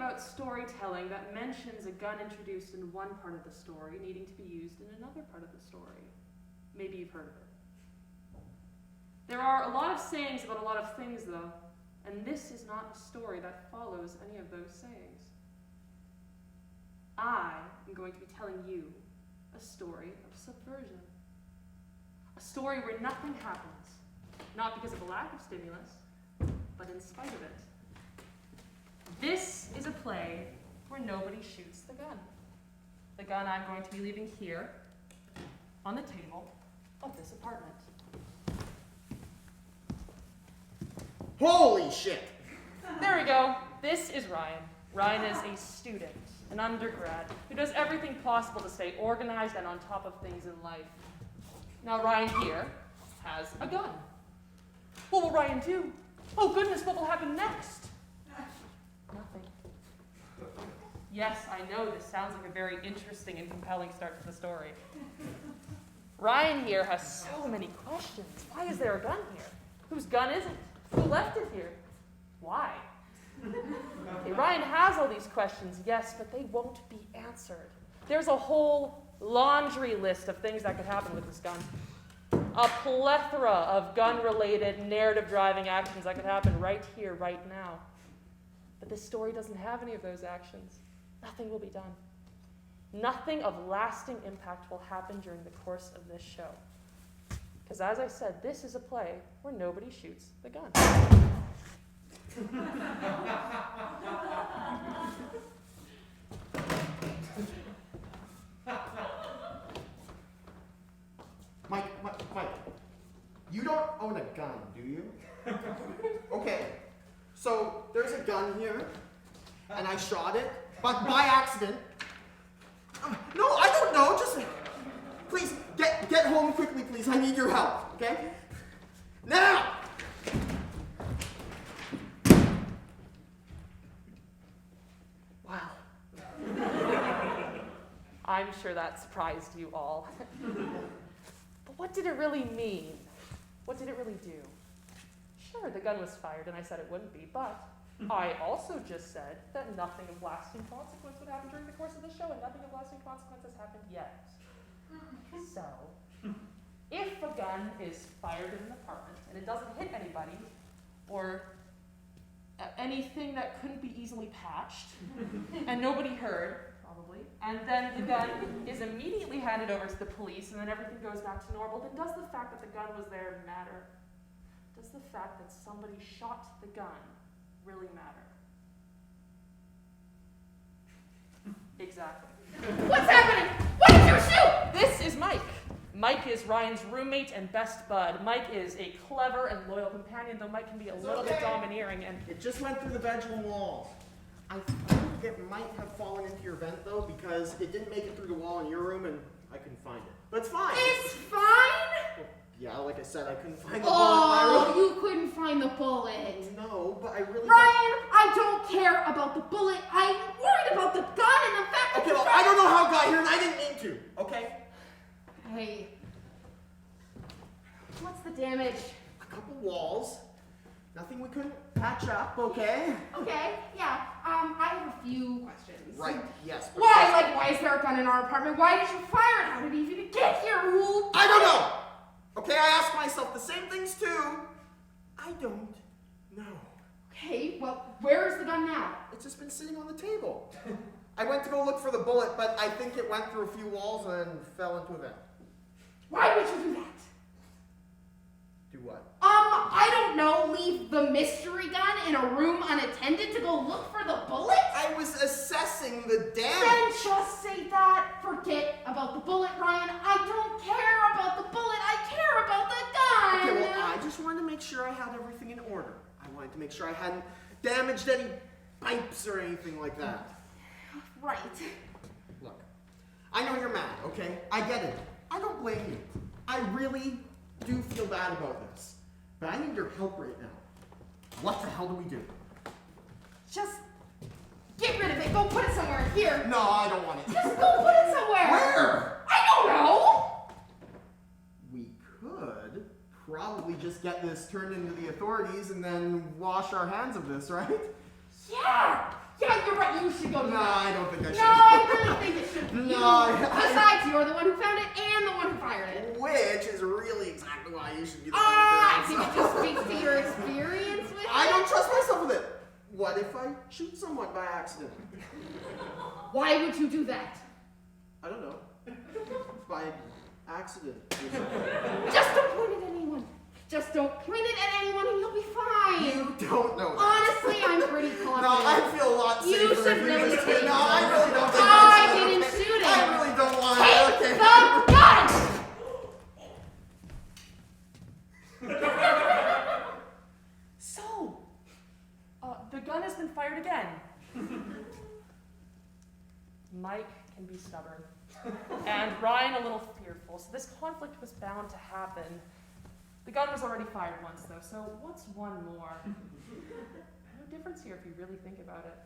about storytelling that mentions a gun introduced in one part of the story needing to be used in another part of the story. Maybe you've heard of it. There are a lot of sayings about a lot of things, though, and this is not a story that follows any of those sayings. I am going to be telling you a story of subversion. A story where nothing happens, not because of a lack of stimulus, but in spite of it. This is a play where nobody shoots the gun. The gun I'm going to be leaving here, on the table of this apartment. Holy shit! There we go. This is Ryan. Ryan is a student, an undergrad, who does everything possible to stay organized and on top of things in life. Now Ryan here has a gun. What will Ryan do? Oh goodness, what will happen next? Nothing. Yes, I know this sounds like a very interesting and compelling start to the story. Ryan here has so many questions. Why is there a gun here? Whose gun is it? Who left it here? Why? Okay, Ryan has all these questions, yes, but they won't be answered. There's a whole laundry list of things that could happen with this gun. A plethora of gun-related narrative driving actions that could happen right here, right now. But this story doesn't have any of those actions. Nothing will be done. Nothing of lasting impact will happen during the course of this show. Because as I said, this is a play where nobody shoots the gun. Mike, you don't own a gun, do you? Okay, so there's a gun here, and I shot it, but by accident. No, I don't know, just please, get home quickly, please. I need your help, okay? Now! Wow. I'm sure that surprised you all. But what did it really mean? What did it really do? Sure, the gun was fired, and I said it wouldn't be, but I also just said that nothing of lasting consequence would happen during the course of the show, and nothing of lasting consequence has happened yet. So, if a gun is fired in an apartment and it doesn't hit anybody, or anything that couldn't be easily patched, and nobody heard, probably, and then the gun is immediately handed over to the police and then everything goes back to normal, then does the fact that the gun was there matter? Does the fact that somebody shot the gun really matter? Exactly. What's happening? Why did you shoot? This is Mike. Mike is Ryan's roommate and best bud. Mike is a clever and loyal companion, though Mike can be a little bit domineering and... It just went through the bedroom walls. I think it might have fallen into your vent, though, because it didn't make it through the wall in your room, and I couldn't find it. But it's fine. It's fine? Well, yeah, like I said, I couldn't find the bullet in my room. Oh, you couldn't find the bullet. No, but I really... Ryan, I don't care about the bullet. I'm worried about the gun and the fact that... Okay, well, I don't know how it got here, and I didn't mean to, okay? Hey. What's the damage? A couple walls. Nothing we couldn't patch up, okay? Okay, yeah. I have a few questions. Right, yes. But Why is there a gun in our apartment? Why did you fire it? How did it even get here? Who? I don't know! Okay, I ask myself the same things too. I don't know. Okay, well, where is the gun now? It's just been sitting on the table. I went to go look for the bullet, but I think it went through a few walls and then fell into a vent. Why would you do that? Do what? I don't know, leave the mystery gun in a room unattended to go look for the bullet? I was assessing the damage. Then just say that. Forget about the bullet, Ryan. I don't care about the bullet. I care about the gun. Okay, well, I just wanted to make sure I had everything in order. I wanted to make sure I hadn't damaged any pipes or anything like that. Right. Look, I know you're mad, okay? I get it. I don't blame you. I really do feel bad about this. But I need your help right now. What the hell do we do? Just get rid of it. Go put it somewhere here. No, I don't want it. Just go put it somewhere. Where? I don't know. We could probably just get this turned into the authorities and then wash our hands of this, right? Yeah, you're right. Besides, you're the one who found it and the one who fired it. Which is really exactly why you should be the one I to do think it just speaks to your experience with I it. don't trust myself with it. What if I shoot someone by accident? Why would you do that? I don't know. By accident. Just don't point it at anyone. Just don't point it at anyone and you'll be fine. You don't know that. Honestly, I'm pretty confident. No, I feel a lot safer You if should you really just take No, I it. really don't think I so. didn't Okay. shoot it. I really don't want Take it. Okay. the gun! So, the gun has been fired again. Mike can be stubborn, and Ryan a little fearful, so this conflict was bound to happen. The gun was already fired once, though, so what's one more? No difference here if you really think about it.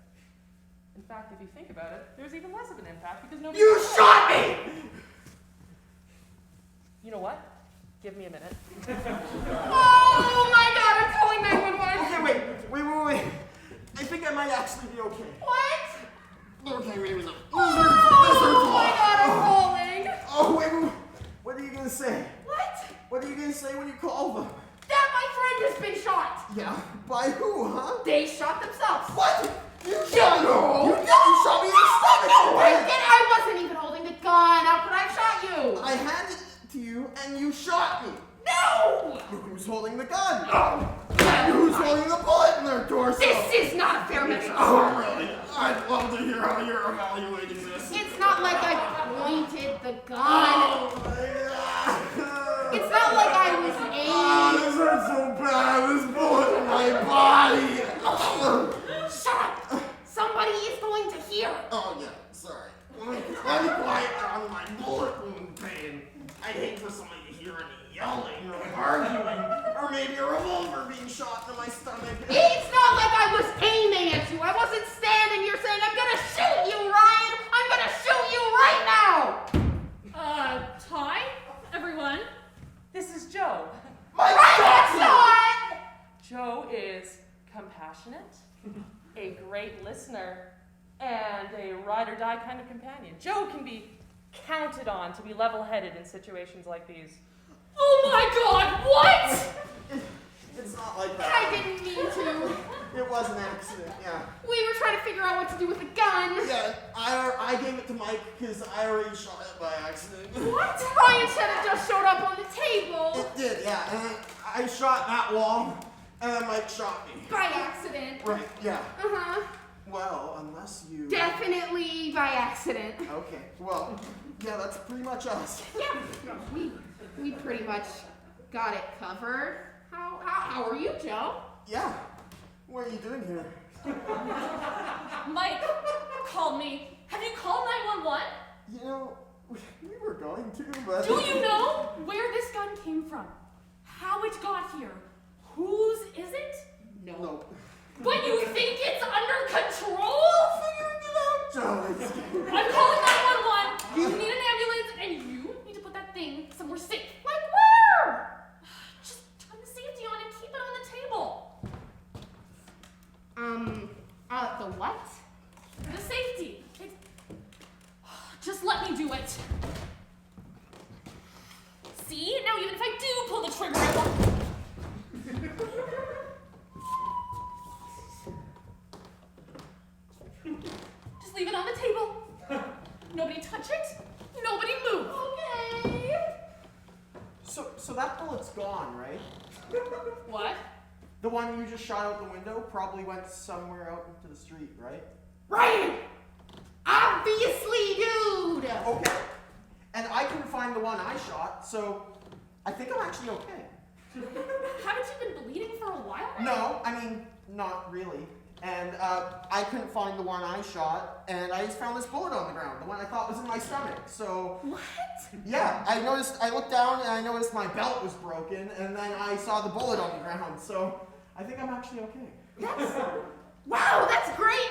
In fact, if you think about it, there's even less of an impact because nobody. You shot me! You know what? Give me a minute. Oh my god, I'm calling 911. Okay, wait. I think I might actually be okay. What? Okay, wait a minute. Oh my god, I'm calling. Oh, wait. What are you gonna say? What? What are you gonna say when you call them? That my friend has been shot. Yeah, by who, huh? They shot themselves. What? You shot me! You shot me in the stomach! No, I wasn't even holding the gun. How could I have shot you? I handed it to you and you shot me. No! Who's holding the gun? Oh, Who's holding the bullet in their torso? this is not a fair measure. Oh, really? I'd love to hear how you're evaluating this. It's not like I pointed the gun. Oh, my God. It's not like I was Oh, aiming. this hurts so bad. This bullet in my body. Shut up! Somebody is going to hear. Oh, yeah, sorry. Let me quiet down my bullet wound pain. I'd hate for somebody to hear any yelling or arguing, or maybe a revolver being shot into my stomach. It's not like I was aiming at you. I wasn't standing here saying, I'm gonna shoot you, Ryan. I'm gonna shoot you right now. Hi, everyone. This is Joe. My Ryan, God! son! Joe is compassionate, a great listener, and a ride-or-die kind of companion. Joe can be counted on to be level-headed in situations like these. Oh my god, what? It's not like that. I didn't mean to. It was an accident, yeah. We were trying to figure out what to do with the gun. Yeah, I gave it to Mike because I already shot it by accident. What? Ryan said it just showed up on the table. It did, yeah. And then I shot that wall, and then Mike shot me. By accident. Right, yeah. Uh-huh. Well, unless you... Definitely by accident. Okay, well, yeah, that's pretty much us. Yeah, we pretty much got it covered. How are you, Joe? Yeah. What are you doing here? Mike called me. Have you called 911? You know, we were going to, but... Do you know where this gun came from? How it got here? Whose is it? No. But you think it's under control? Figuring it out, Joe. I'm calling 911. You need an ambulance, and you need to put that thing somewhere safe. Like where? Just turn the safety on and keep it on the table. The what? The safety. Just let me do it. See? Now even if I do pull the trigger, I won't. Just leave it on the table. Nobody touch it. Nobody move. Okay. So that bullet's gone, right? What? The one you just shot out the window probably went somewhere out into the street, right? Ryan! Obviously, dude! Okay. And I couldn't find the one I shot, so I think I'm actually okay. Haven't you been bleeding for a while now? No, I mean, not really. And I couldn't find the one I shot, and I just found this bullet on the ground, the one I thought was in my stomach. So What? yeah, I looked down and I noticed my belt was broken, and then I saw the bullet on the ground. So I think I'm actually okay. Wow, that's great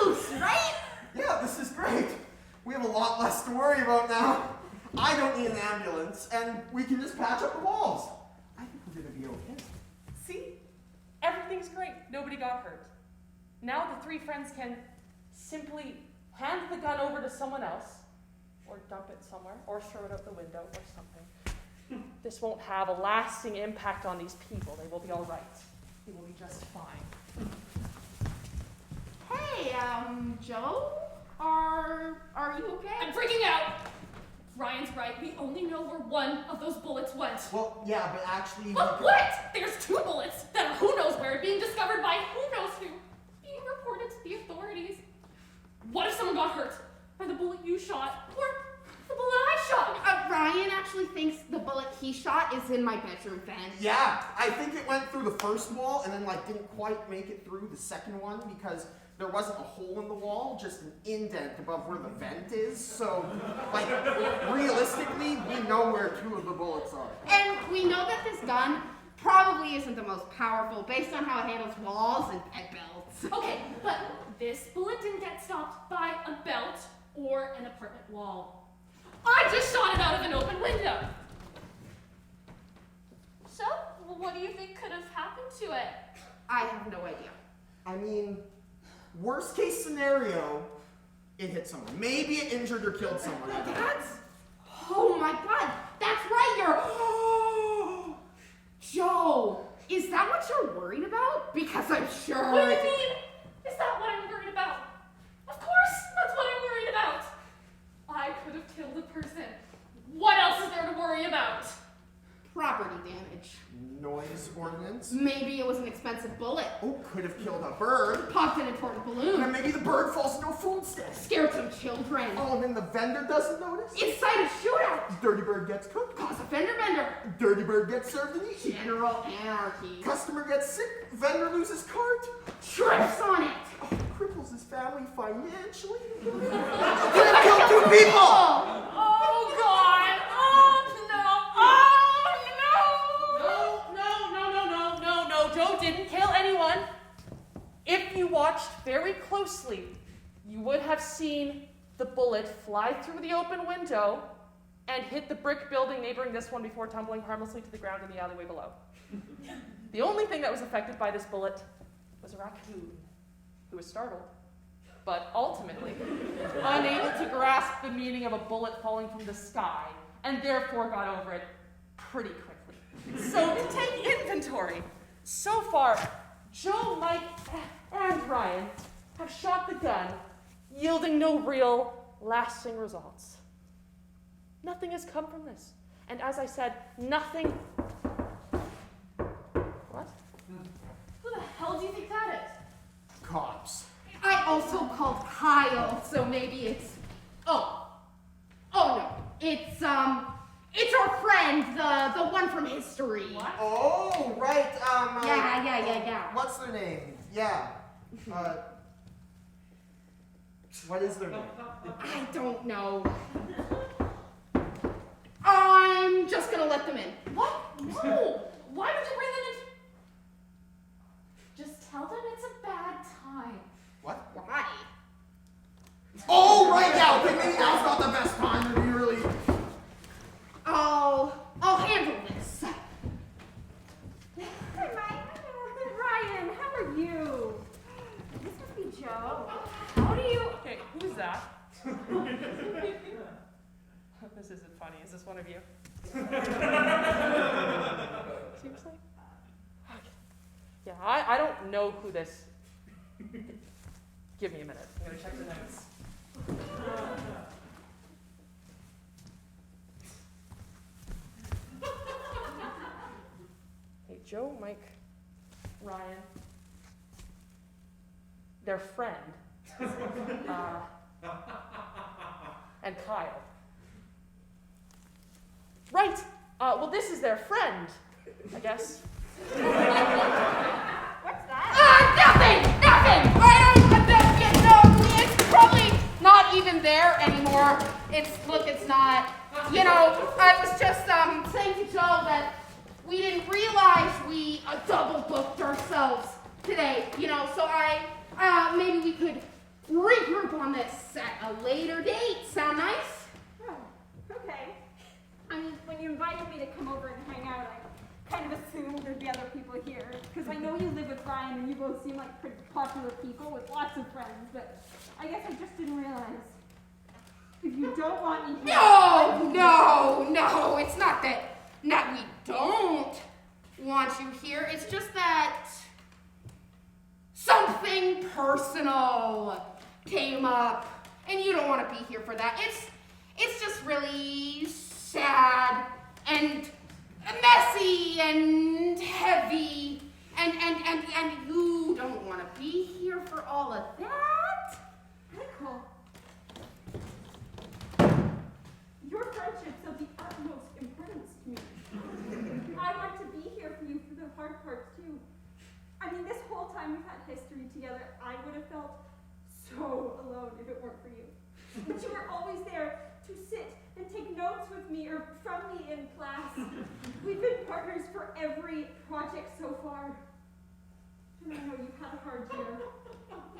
news, right? Yeah, this is great. We have a lot less to worry about now. I don't need an ambulance, and we can just patch up the walls. I think we're gonna be okay. See? Everything's great. Nobody got hurt. Now the three friends can simply hand the gun over to someone else, or dump it somewhere, or throw it out the window, or something. This won't have a lasting impact on these people. They will be all right. They will be just fine. Hey, Joe? Are you okay? I'm freaking out! Ryan's right. We only know where one of those bullets went. Well, yeah, but actually... But what? There's 2 bullets that are who knows where, being discovered by who knows who, being reported to the authorities. What if someone got hurt by the bullet you shot, or the bullet I shot? Ryan actually thinks the bullet he shot is in my bedroom vent. Yeah, I think it went through the first wall and then like didn't quite make it through the second one because there wasn't a hole in the wall, just an indent above where the vent is. So, like, realistically, we know where 2 of the bullets are. And we know that this gun probably isn't the most powerful based on how it handles walls and bed belts. Okay, but this bullet didn't get stopped by a belt or an apartment wall. I just shot it out of an open window. So, what do you think could have happened to it? I have no idea. I mean, worst case scenario, it hit someone. Maybe it injured or killed someone. Oh my god, that's right, you're... Joe, is that what you're worried about? Because I'm sure... What do you mean? Is that what I'm worried about? Of course, that's what I'm worried about. I could have killed a person. What else is there to worry about? Property damage. Noise ordinance. Maybe it was an expensive bullet. Oh, could have killed a bird. Popped an important And balloon. then maybe the bird falls into a food stand. Scared some children. Oh, and then the vendor doesn't notice. Incite a shootout. Dirty bird gets cooked. Cause a fender bender. Dirty bird gets served and eaten. General anarchy. Customer gets sick. Vendor loses cart. Trips on it. Oh, cripples his family financially. Could have killed 2 people. Oh, God. Oh, no. No, Joe didn't kill anyone. If you watched very closely, you would have seen the bullet fly through the open window and hit the brick building neighboring this one before tumbling harmlessly to the ground in the alleyway below. The only thing that was affected by this bullet was a raccoon, who was startled, but ultimately unable to grasp the meaning of a bullet falling from the sky, and therefore got over it pretty quickly. So to take inventory, so far, Joe, Mike, and Ryan have shot the gun, yielding no real, lasting results. Nothing has come from this. And as I said, nothing... What? Who the hell do you think that is? Cops. I also called Kyle, so maybe it's... Oh no. It's our friend, the one from history. What? Oh, right. Yeah. What's their name? Yeah. What is their name? I don't know. I'm just gonna let them in. What? No! Why would you bring them in? Just tell them it's a bad time. What? Why? Oh, right now. Okay, maybe now's not the best time to be really... I'll handle this. Hi, Mike. Ryan, how are you? This must be Joe. How do you... Okay, who's that? This isn't funny. Is this one of you? Seriously? Okay. Yeah, I don't know who this... Give me a minute. I'm going to check the notes. Hey, Joe, Mike, Ryan, their friend, and Kyle. Right. Well, this is their friend, I guess. What's that? Nothing! It's probably not even there anymore. It's not. You know, I was just saying to Joe that we didn't realize we double booked ourselves today. You know, so maybe we could regroup on this at a later date. Sound nice? Oh, okay. I mean, when you invited me to come over and hang out, I kind of assumed there'd be other people here. Because I know you live with Ryan and you both seem like pretty popular people with lots of friends, but I guess I just didn't realize. If you don't want me here... No, it's not that we don't want you here. It's just that something personal came up, and you don't want to be here for that. It's just really sad and messy and heavy, and you don't want to be here for all of that. Michael, your friendship's of the utmost importance to me. I want to be here for you for the hard parts too. I mean, this whole time we've had history together, I would have felt so alone if it weren't for you. But you were always there to sit and take notes with me or from me in class. We've been partners for every project so far. And I know you've had a hard year.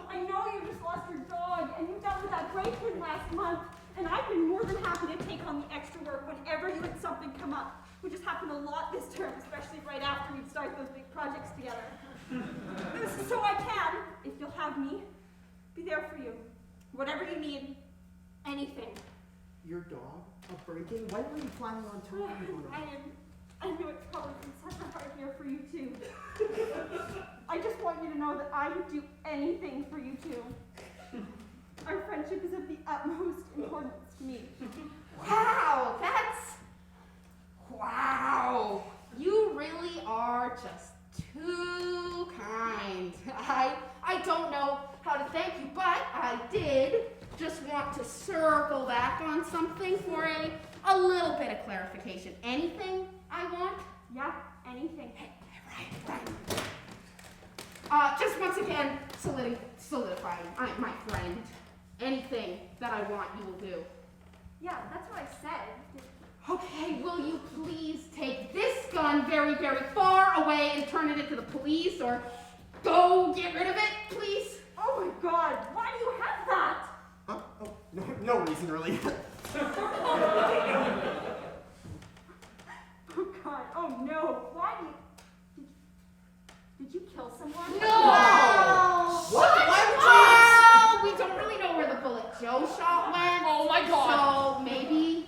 I know you just lost your dog and you dealt with that break-in last month. And I've been more than happy to take on the extra work whenever you had something come up, which has happened a lot this term, especially right after we'd start those big projects together. So I can, if you'll have me, be there for you. Whatever you need, anything. Your dog? A break-in? When were you planning on telling me? I knew it's probably been such a hard year for you too. I just want you to know that I would do anything for you too. Our friendship is of the utmost importance to me. Wow, you really are just too kind. I don't know how to thank you, but I did just want to circle back on something for a little bit of clarification. Anything I want? Yeah, anything. Right. Just once again, solidifying, my friend. Anything that I want, you will do. Yeah, that's what I said. Okay, will you please take this gun very, very far away and turn it into the police, or go get rid of it, please? Oh my God, why do you have that? Huh? Oh, no reason really. Oh God, oh no, why do you... Did you kill someone? No! What? We don't really know where the bullet Joe shot went. Oh my God. So maybe...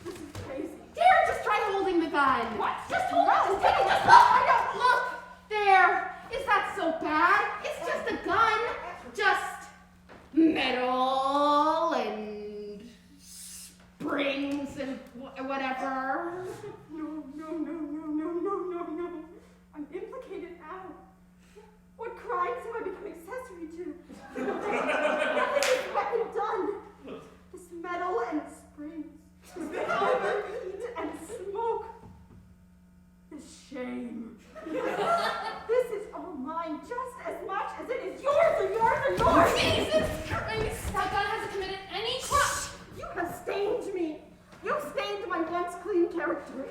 This is crazy. Dare, just try holding the gun. What? Just hold it. Just take it. Just look. I don't look. There. Is that so bad? It's just a gun. Just metal and springs and whatever. No. I'm implicated now. What crimes have I become accessory to? What has this weapon done? This metal and springs. This heat and smoke. This shame. This is all mine just as much as it is yours or yours or yours. Jesus Christ! That gun hasn't committed any crime. You have stained me. You've stained my once clean character.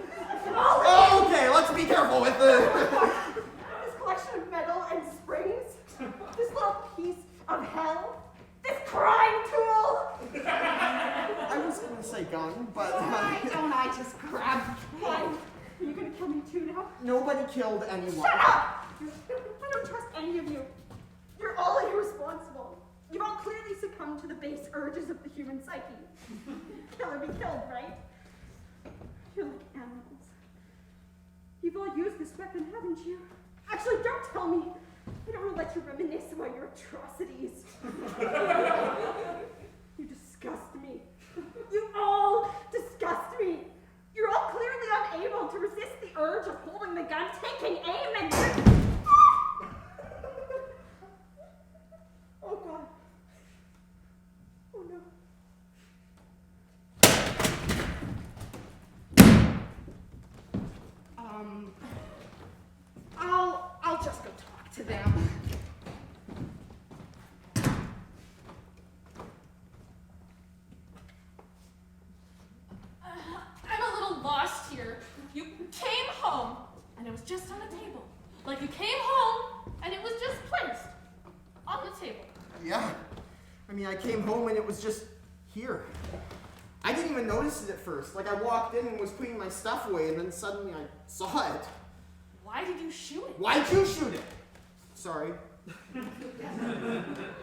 Okay, let's be careful with the... This collection of metal and springs. This little piece of hell. This crime tool. I was gonna say gun, but... Why don't I just grab... Why? Are you gonna kill me too now? Nobody killed anyone. Shut up! I don't trust any of you. You're all irresponsible. You've all clearly succumbed to the base urges of the human psyche. Kill or be killed, right? You're like animals. You've all used this weapon, haven't you? Actually, don't tell me. I don't want to let you reminisce about your atrocities. You disgust me. You all disgust me. You're all clearly unable to resist the urge of holding the gun, taking aim, and... Oh, God. Oh, no. I'll just go talk to them. I'm a little lost here. You came home, and it was just on the table. Like you came home, and it was just placed on the table. Yeah. I mean, I came home and it was just here. I didn't even notice it at first. Like, I walked in and was putting my stuff away, and then suddenly I saw it. Why did you shoot it? Why'd you shoot it? Sorry.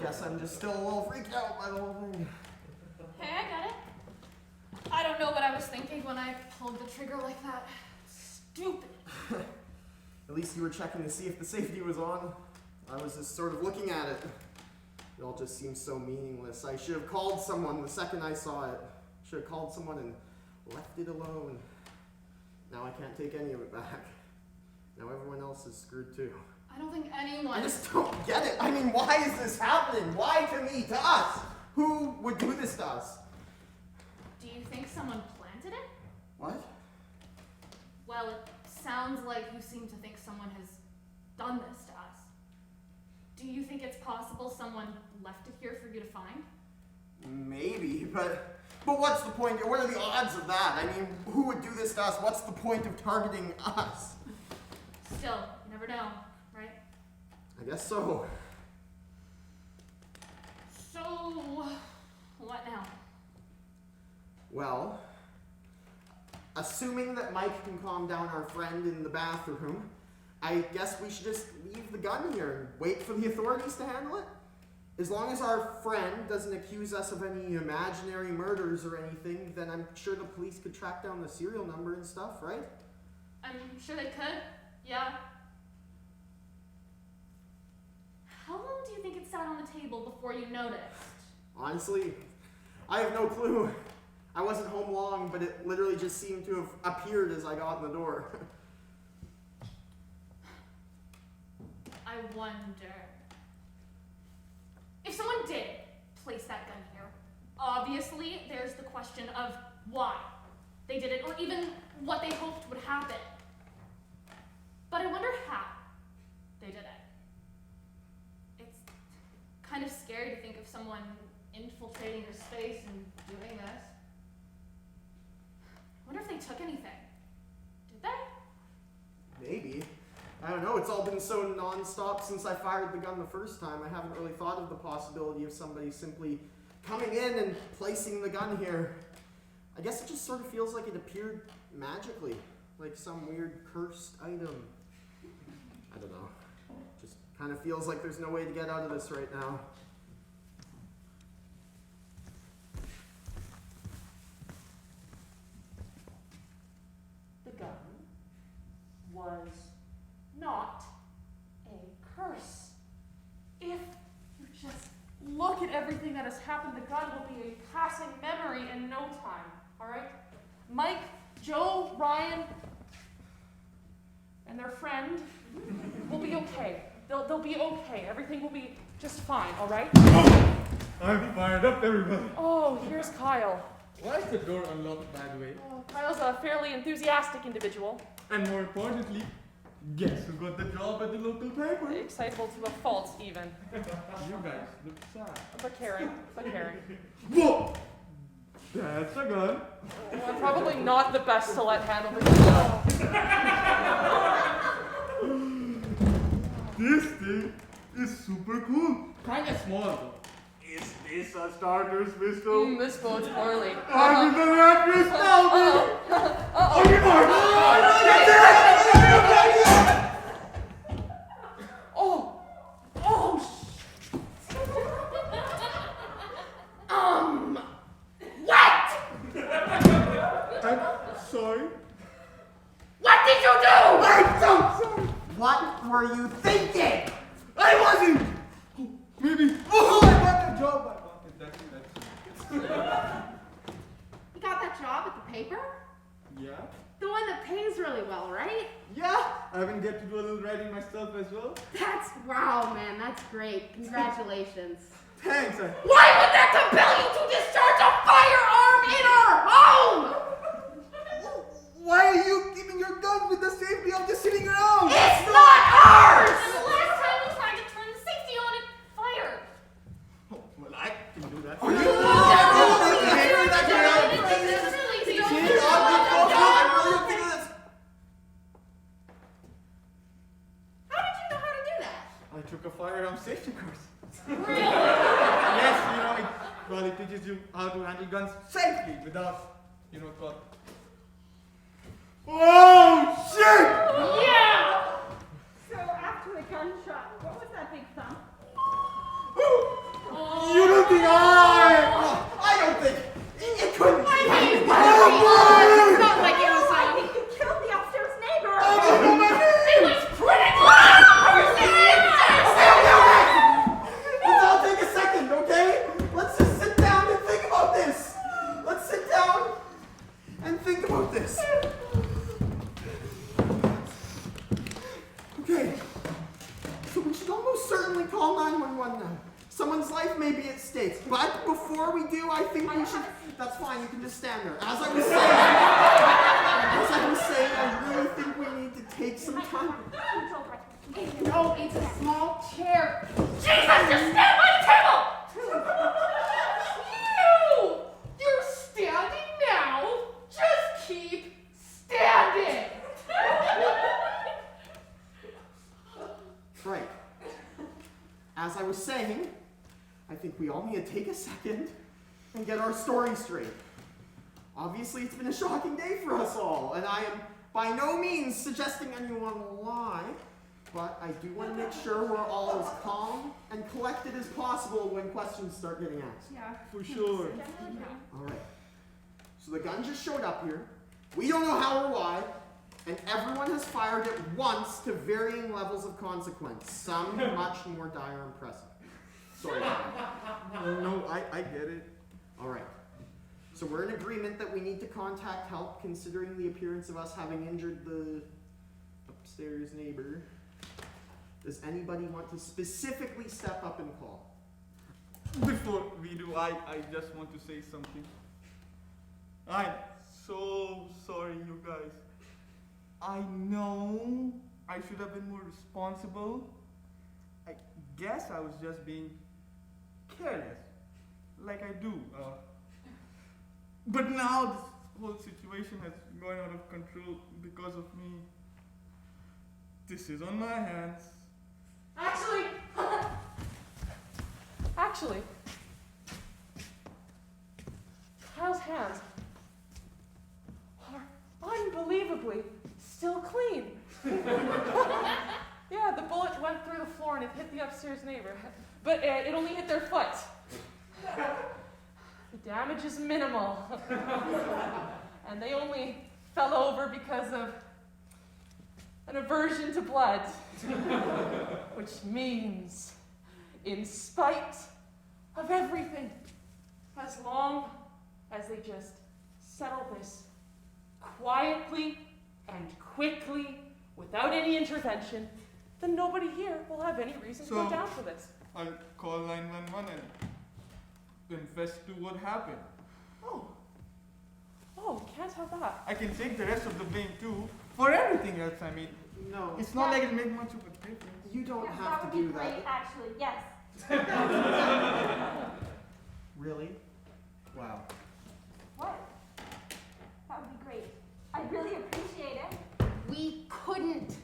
Guess I'm just still a little freaked out by the whole thing. Hey, I got it. don't know what I was thinking when I pulled the trigger like that. Stupid. At least you were checking to see if the safety was on. I was just sort of looking at it. It all just seems so meaningless. I should have called someone the second I saw it. Should have called someone and left it alone. Now I can't take any of it back. Now everyone else is screwed too. I don't think anyone... I just don't get it. I mean, why is this happening? Why to me, to us? Who would do this to us? Do you think someone planted it? What? Well, it sounds like you seem to think someone has done this to us. Do you think it's possible someone left it here for you to find? Maybe, but what's the point? What are the odds of that? I mean, who would do this to us? What's the point of targeting us? Still, you never know, right? I guess so. So, what now? Well, assuming that Mike can calm down our friend in the bathroom, I guess we should just leave the gun here and wait for the authorities to handle it. As long as our friend doesn't accuse us of any imaginary murders or anything, then I'm sure the police could track down the serial number and stuff, right? I'm sure they could, yeah. How long do you think it sat on the table before you noticed? Honestly, I have no clue. I wasn't home long, but it literally just seemed to have appeared as I got in the door. I wonder... If someone did place that gun here, obviously there's the question of why they did it, or even what they hoped would happen. But I wonder how they did it. It's kind of scary to think of someone infiltrating your space and doing this. I wonder if they took anything. Did they? Maybe. I don't know, it's all been so non-stop since I fired the gun the first time. I haven't really thought of the possibility of somebody simply coming in and placing the gun here. I guess it just sort of feels like it appeared magically, like some weird cursed item. I don't know. Just kind of feels like there's no way to get out of this right now. The gun was not a curse. If you just look at everything that has happened, the gun will be a passing memory in no time, all right? Mike, Joe, Ryan, and their friend will be okay. They'll be okay. Everything will be just fine, all right? I'm fired up, everybody. Oh, here's Kyle. Why is the door unlocked, by the way? Oh, Kyle's a fairly enthusiastic individual. And more importantly, guess who got the job at the local paper? Excitable to a fault, even. You guys look sad. But caring. Whoa! That's a gun. Well, I'm probably not the best to let handle the gun. This thing is super cool. Kinda small though. Is this a starter's pistol? This bodes poorly. I'm in the mattress now, baby! On your mark! What? I'm sorry. What did you do? I'm so sorry. What were you thinking? I wasn't! Maybe. Oh, I got the job. I got it. That's You got that job at the paper? Yeah? The one that pays really well, right? Yeah. I even get to do a little writing myself as well. Wow, man, that's great. Congratulations. Thanks. Why would that compel you to discharge a firearm in our home? Why are you keeping your gun with the safety of just sitting around? It's not ours! And the last time we tried to turn the safety on, it fired. Oh, well, I can do that. Oh, you How did you know how to do that? I took a firearm safety course. Really? Yes, it probably teaches you how to handle guns safely without, thought. Oh, shit! Yeah! So after the gunshot, what was that big thump? You don't think I don't think it couldn't be. before we do, I think we should. That's fine. You can just stand there. As I was saying, I really think we need to take some time. No, it's a small chair. Jesus, just stand by the table! You're standing now. Just keep standing. Right. As I was saying, I think we all need to take a second and get our story straight. Obviously, it's been a shocking day for us all, and I am by no means suggesting anyone lie, but I do want to make sure we're all as calm and collected as possible when questions start getting asked. Yeah. For sure. All right. So the gun just showed up here. We don't know how or why, and everyone has fired it once to varying levels of consequence, some much more dire and impressive. Sorry. No, I get it. All right. So we're in agreement that we need to contact help, considering the appearance of us having injured the upstairs neighbor. Does anybody want to specifically step up and call? Before we do, I just want to say something. I'm so sorry, you guys. I know I should have been more responsible. I guess I was just being careless, like I do. But now this whole situation has gone out of control because of me. This is on my hands. Actually, Kyle's hands are unbelievably still clean. Yeah, the bullet went through the floor and it hit the upstairs neighbor, but it only hit their foot. The damage is minimal, and they only fell over because of an aversion to blood, which means, in spite of everything, as long as they just settle this quietly and quickly, without any intervention, then nobody here will have any reason to go down for this. I'll call 911 and confess to what happened. Oh, can't have that. I can take the rest of the blame too. For everything else, I mean. No. It's not like it made much of a difference. You don't Yes, have that to would do be great, that. actually, yes. Really? Wow. What? That would be great. I really appreciate it. We couldn't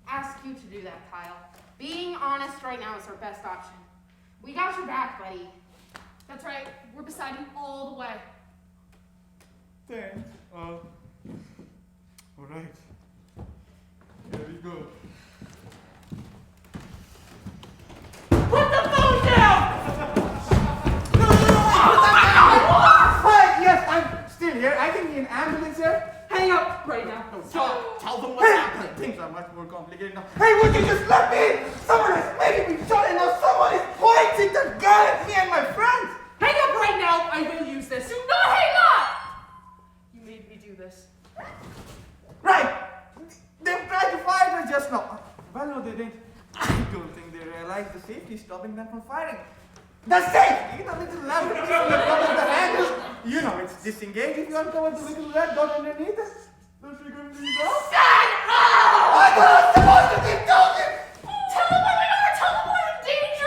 ask you to do that, Kyle. Being honest right now is our best option. We got your back, buddy. That's right, we're beside you all the way. Thanks. Alright. Here we go. Put the phone down! Hi, yes, I'm still here. I can be an ambulance here. Hang up right now. Tell them what's happening. Things are much more complicated now. Hey, would you just let me? Someone is making me shot and now someone is pointing the gun at me and my friends. Hang up right now! I will use this. Do not hang up! You made me do this. Right. They tried to fire us just now. Well, no, they didn't. I don't think they realized the safety stopping them from firing. The safety? The little lamp piece on the top of the handle. You know, it's disengaged if you uncover the little red dot underneath it. Don't you go do that? Shut up! I was supposed to keep talking! Tell them where we are! Tell them we're in danger!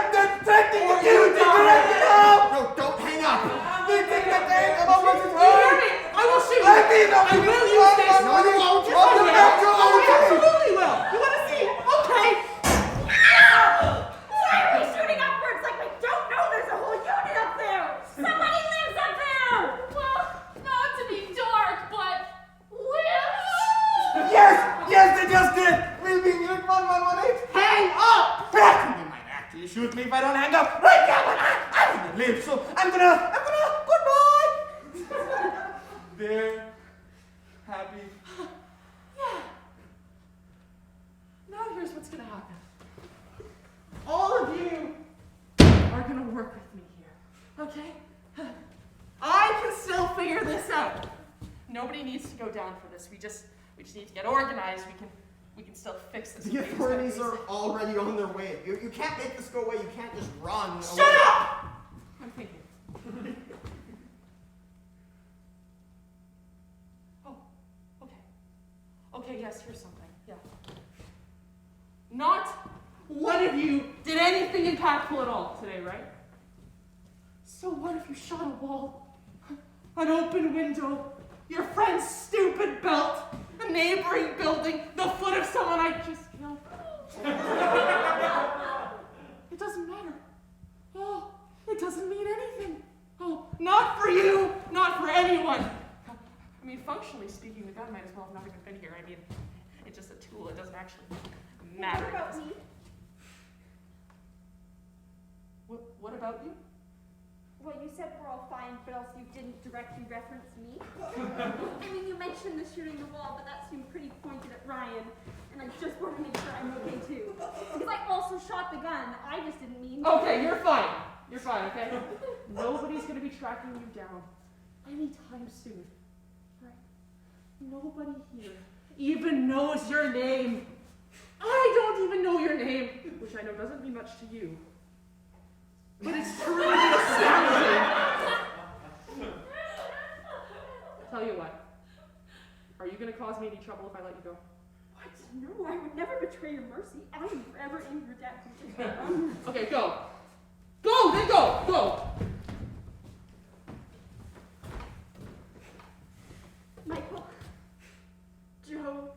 They're threatening to kill you directly now! No, don't hang up. They think that they ain't about what is You hear hurt! me? I will shoot you! I mean, I will use this! No, you won't. Yes, I will. Yes, you I will. absolutely will! You want to see? Okay! Why are we shooting upwards like we don't know there's a whole unit up there? Somebody lives up there! Well, not to be dark, but live. Yes, they just did! We'll be unit 1118. Hang up! They might actually shoot me if I don't hang up right now, but I'm gonna live, so I'm gonna, goodbye! They're happy. Yeah. Now here's what's gonna happen. All of you are gonna work with me here, okay? I can still figure this out. Nobody needs to go down for this. We just need to get organized. We can still fix this. The authorities are already on their way. You can't make this go away. You can't just run. Shut up! I'm thinking. yes, here's something. Yeah. Not one of you did anything impactful at all today, right? So what if you shot a wall, an open window, your friend's stupid belt, a neighboring building, the foot of someone I just killed? It doesn't matter. Oh, it doesn't mean anything. Oh, not for you, not for anyone. I mean, functionally speaking, the gun might as well have not even been here. I mean, it's just a tool. It doesn't actually matter. What about me? What about you? Well, you said we're all fine, but also you didn't directly reference me. I mean, you mentioned the shooting the wall, but that seemed pretty pointed at Ryan, and I just want to make sure I'm okay too. Because I also shot the gun. I just didn't mean to. Okay, you're fine. You're fine, okay? Nobody's gonna be tracking you down anytime soon. Right? Nobody here even knows your name. I don't even know your name, which I know doesn't mean much to you. But it's truly astounding. Tell you what. Are you gonna cause me any trouble if I let you go? What? No, I would never betray your mercy. I am forever in your debt. Okay, go. Go, then go, go. Michael, Joe,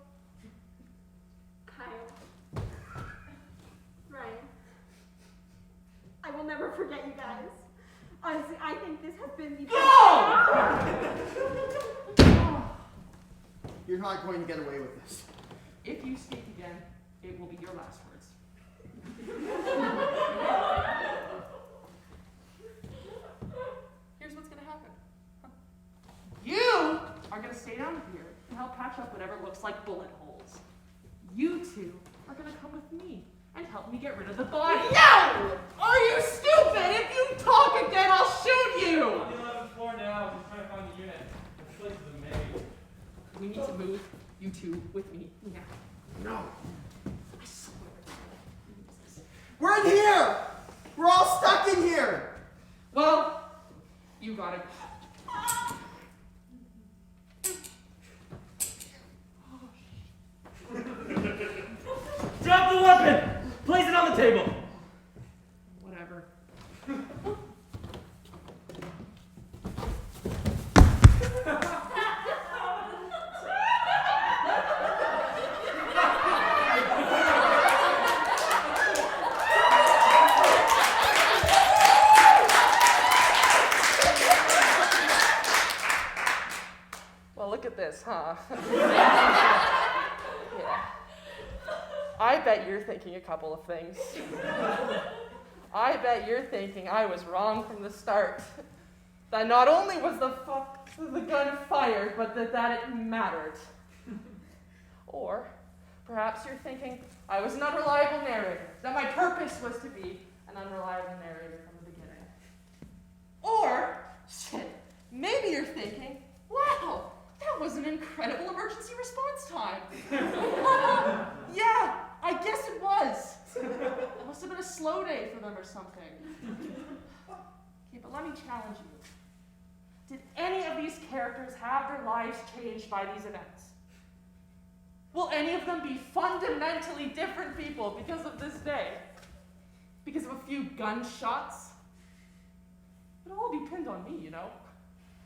Kyle, Ryan. I will never forget you guys. Honestly, I think this has been the You're not going to get away with this. If you speak again, it will be your last words. Here's what's gonna happen. You are gonna stay down here and help patch up whatever looks like bullet holes. You two are gonna come with me and help me get rid of the body. No! Are you stupid? If you talk again, I'll shoot you! On the 11th floor now, just trying to find the unit. This place is a maze. We need to move you two with me now. No. I swear. We're in here! We're all stuck in here! Well, you got it. Drop the weapon! Place it on the table. Whatever. Well, look at this, huh? Yeah. I bet you're thinking a couple of things. I bet you're thinking I was wrong from the start. That not only was the gun fired, but that it mattered. Or perhaps you're thinking I was an unreliable narrator, that my purpose was to be an unreliable narrator from the beginning. Or, shit, maybe you're thinking, wow, that was an incredible emergency response time. Yeah, I guess it was. It must have been a slow day for them or something. Okay, but let me challenge you. Did any of these characters have their lives changed by these events? Will any of them be fundamentally different people because of this day? Because of a few gunshots? It'll all be pinned on me, you know?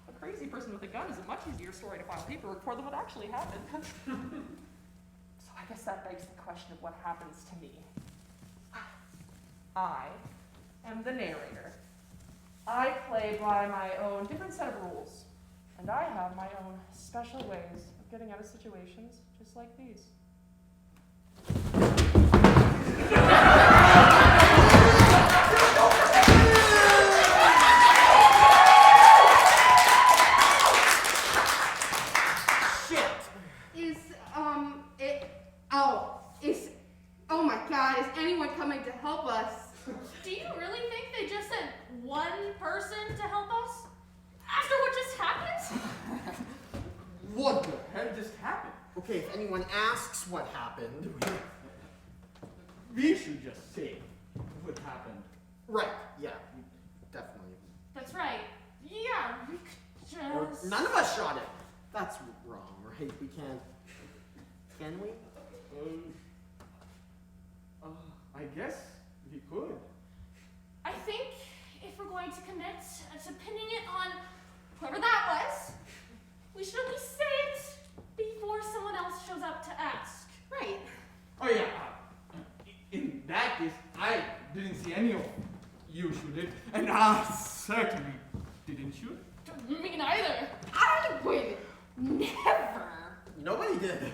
A crazy person with a gun is a much easier story to file paperwork for than what actually happened. So I guess that begs the question of what happens to me. I am the narrator. I play by my own different set of rules, and I have my own special ways of getting out of situations just like these. Oh my God, is anyone coming to help us? Do you really think they just sent one person to help us? After what just happened? What the heck just happened? Okay, if anyone asks what happened, We should just say what happened. right, yeah, definitely. That's right. Yeah, we could Or just... none of us shot it. That's wrong, right? We can't. can we? I guess we could. I think if we're going to commit to pinning it on whoever that was, we should at least say it before someone else shows up to ask. Right. Oh yeah. In that case, I didn't see any of you shoot it, and I certainly didn't shoot it. Me neither. I would never. Nobody did.